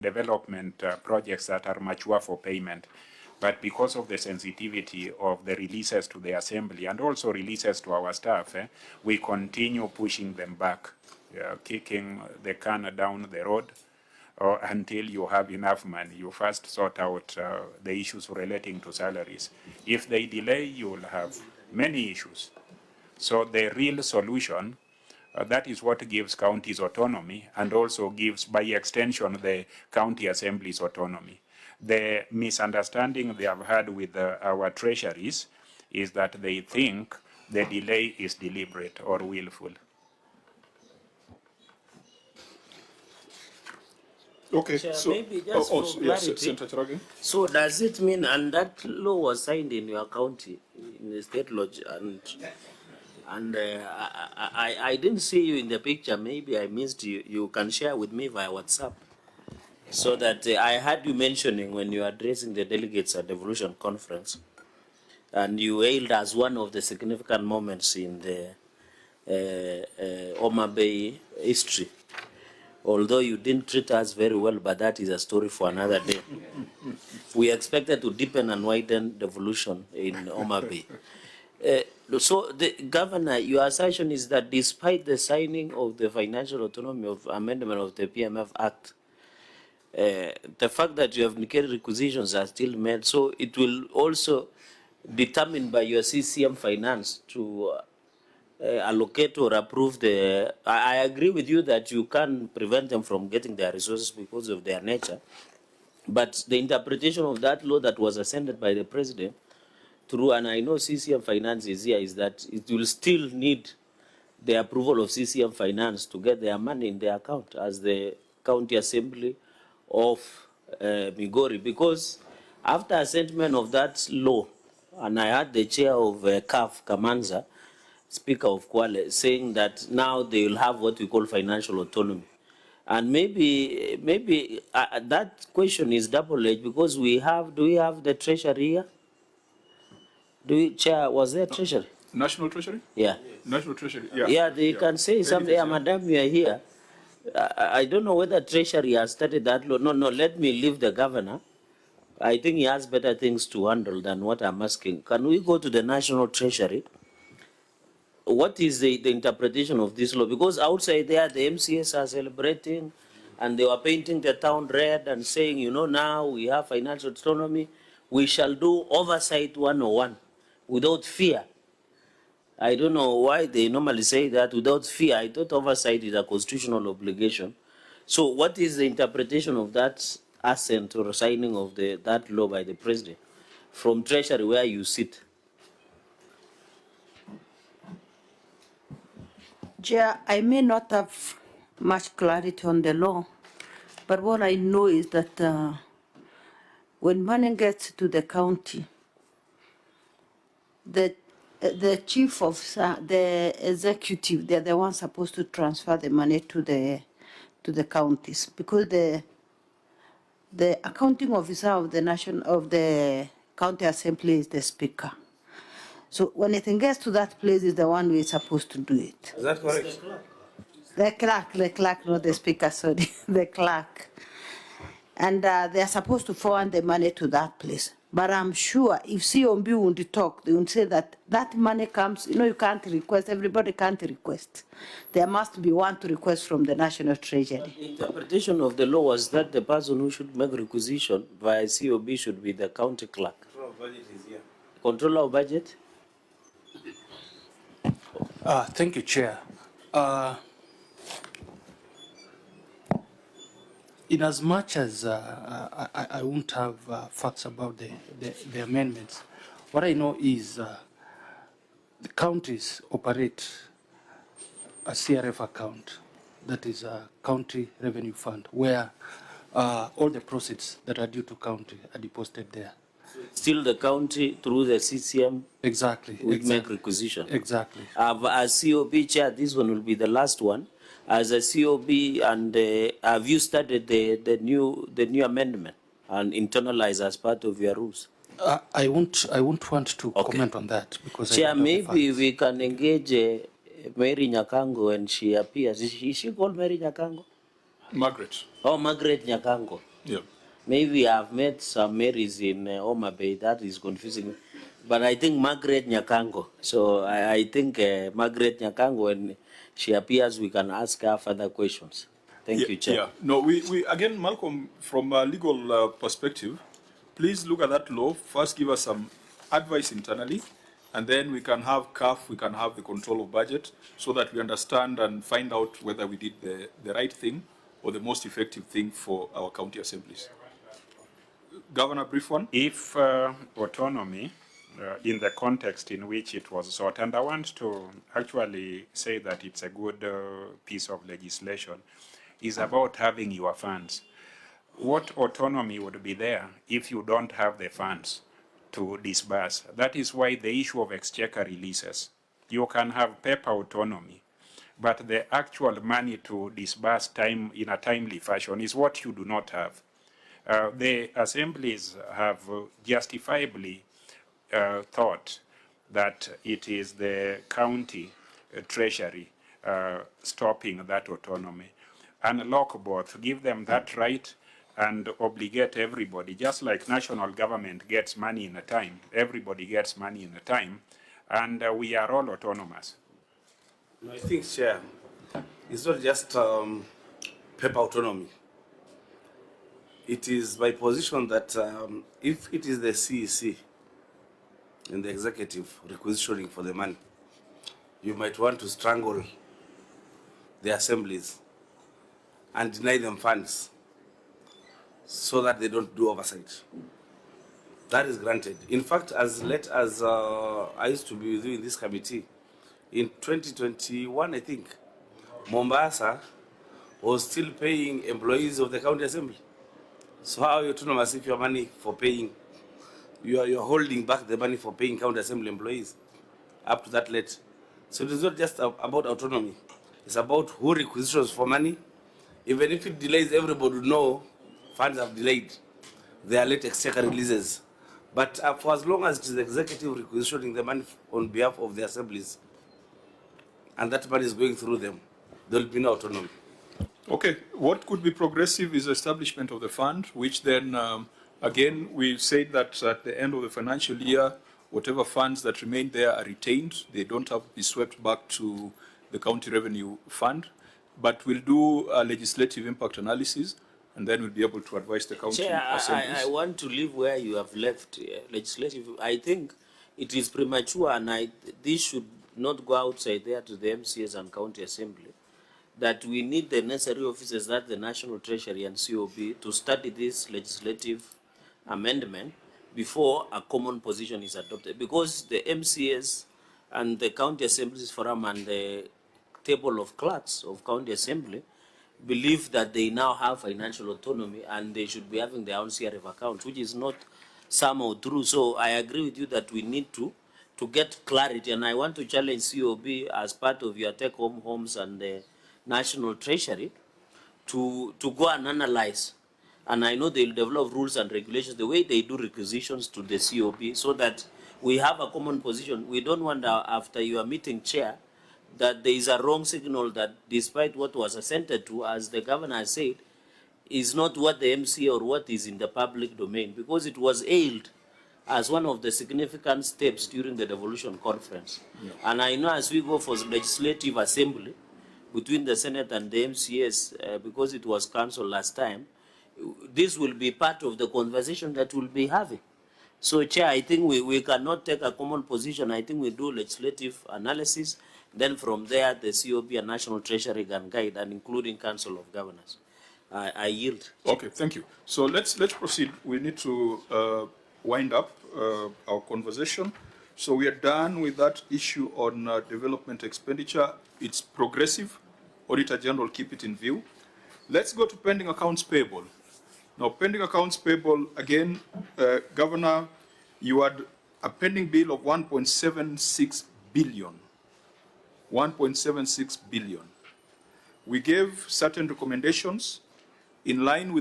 development projects that are mature for payment. But because of the sensitivity of the releases to the assembly and also releases to our staff, we continue pushing them back, kicking the can down the road until you have enough money. You first sort out the issues relating to salaries. If they delay, you will have many issues. So the real solution, that is what gives counties autonomy and also gives, by extension, the county assemblies autonomy. The misunderstanding they have had with our treasuries is that they think the delay is deliberate or willful. Okay, Chair, so maybe just for clarity, yes, Senator Cherargei. So does it mean, and that law was signed in your county, in the state lodge, and I didn't see you in the picture. Maybe I missed you. You can share with me via WhatsApp, so that I heard you mentioning when you were addressing the delegates at the Devolution Conference, and you hailed as one of the significant moments in the Mutembei history. Although you didn't treat us very well, but that is a story for another day. We expected to deepen and widen devolution in Mutembei. So, the Governor, your assertion is that despite the signing of the Financial Autonomy of Amendment of the PMF Act, the fact that you have indicated requisitions are still made, so it will also determine by your CCM finance to allocate or approve the. I agree with you that you can't prevent them from getting their resources because of their nature, but the interpretation of that law that was ascended by the President through, and I know CCM finance is here, is that it will still need the approval of CCM finance to get their money in their account as the county assembly of Migori, because after assentment of that law, and I had the chair of CAF, Kamanza, Speaker of Kwale, saying that now they will have what we call financial autonomy. And maybe that question is double-edged because do we have the treasury here? Chair, was there treasury? National Treasury? Yeah. National Treasury, yeah. Yeah, they can say something. Yeah, Madam, you are here. I don't know whether Treasury has started that law. No, let me leave the governor. I think he has better things to handle than what I'm asking. Can we go to the National Treasury? What is the interpretation of this law? Because outside there, the MCS are celebrating and they were painting the town red and saying, you know, now we have financial autonomy. We shall do oversight 101 without fear. I don't know why they normally say that without fear. I thought oversight is a constitutional obligation. So what is the interpretation of that assent or signing of that law by the President from Treasury where you sit? Chair, I may not have much clarity on the law, but what I know is that when money gets to the county, the chief of the executive, they're the ones supposed to transfer the money to the counties, because the accounting officer of the county assembly is the speaker. So when it gets to that place, is the one who is supposed to do it. Is that correct? The clerk, not the speaker, sorry, the clerk. And they are supposed to forward the money to that place. But I'm sure if COMB would talk, they would say that money comes, you know, you can't request, everybody can't request. There must be one to request from the National Treasury. The interpretation of the law was that the person who should make requisition via COB should be the county clerk. Controller of budget is here. Controller of budget? Thank you, Chair. In as much as I won't have facts about the amendments, what I know is the counties operate a CRF account, that is a county revenue fund, where all the proceeds that are due to county are deposited there. Still the county through the CCM Exactly. will make requisition. Exactly. As COB chair, this one will be the last one. As a COB, and have you started the new amendment and internalized as part of your rules? I won't want to comment on that because Chair, maybe we can engage Mary Nyakango when she appears. Is she called Mary Nyakango? Margaret. Oh, Margaret Nyakango. Yeah. Maybe I've met some Marys in Homa Bay. That is confusing me. But I think Margaret Nyakango. So I think Margaret Nyakango, when she appears, we can ask her further questions. Thank you, Chair. Yeah. No, we again, Malcolm, from a legal perspective, please look at that law. First, give us some advice internally, and then we can have CAF, we can have the control of budget, so that we understand and find out whether we did the right thing or the most effective thing for our county assemblies. Governor, brief one. If autonomy, in the context in which it was sought, and I want to actually say that it's a good piece of legislation, is about having your funds. What autonomy would be there if you don't have the funds to disburse? That is why the issue of exchequer releases. You can have paper autonomy, but the actual money to disburse time in a timely fashion is what you do not have. The assemblies have justifiably thought that it is the county treasury stopping that autonomy. Unlock both, give them that right and obligate everybody, just like national government gets money in a time, everybody gets money in a time, and we are all autonomous. No, I think, Chair, it's not just paper autonomy. It is my position that if it is the CEC and the executive requisitioning for the money, you might want to strangle the assemblies and deny them funds so that they don't do oversight. That is granted. In fact, as late as I used to be with you in this committee, in 2021, I think, Mombasa was still paying employees of the county assembly. So how are you autonomous if your money for paying, you're holding back the money for paying county assembly employees up to that late? So it is not just about autonomy. It's about who requisitions for money. Even if it delays, everybody would know funds have delayed. They are late exchequer releases. But for as long as it is the executive requisitioning the money on behalf of the assemblies, and that money is going through them, there will be no autonomy. Okay, what could be progressive is establishment of the fund, which then, again, we said that at the end of the financial year, whatever funds that remain there are retained. They don't have to be swept back to the county revenue fund, but we'll do a legislative impact analysis, and then we'll be able to advise the county Chair, assemblies. I want to leave where you have left legislative. I think it is premature, and this should not go outside there to the MCAs and county assembly, that we need the necessary officers, that the National Treasury and COB, to study this legislative amendment before a common position is adopted. Because the MCAs and the county assemblies forum and the table of clerks of county assembly believe that they now have financial autonomy and they should be having their own CRF accounts, which is not somehow true. So I agree with you that we need to get clarity, and I want to challenge COB as part of your take-home homes and the National Treasury to go and analyze. And I know they'll develop rules and regulations the way they do requisitions to the COB, so that we have a common position. We don't want, after your meeting, Chair, that there is a wrong signal that despite what was assented to, as the governor has said, is not what the MCA or what is in the public domain, because it was hailed as one of the significant steps during the devolution conference. Yeah. And I know as we go for legislative assembly between the Senate and the MCAs, because it was cancelled last time, this will be part of the conversation that we'll be having. So, Chair, I think we cannot take a common position. I think we do legislative analysis. Then from there, the COB and National Treasury can guide, and including Council of Governors. I yield. Okay, thank you. So let's proceed. We need to wind up our conversation. So we are done with that issue on development expenditure. It's progressive. Auditor General, keep it in view. Let's go to pending accounts payable. Now, pending accounts payable, again, Governor, you had a pending bill of 1.76 billion. 1.76 billion. We gave certain recommendations in line with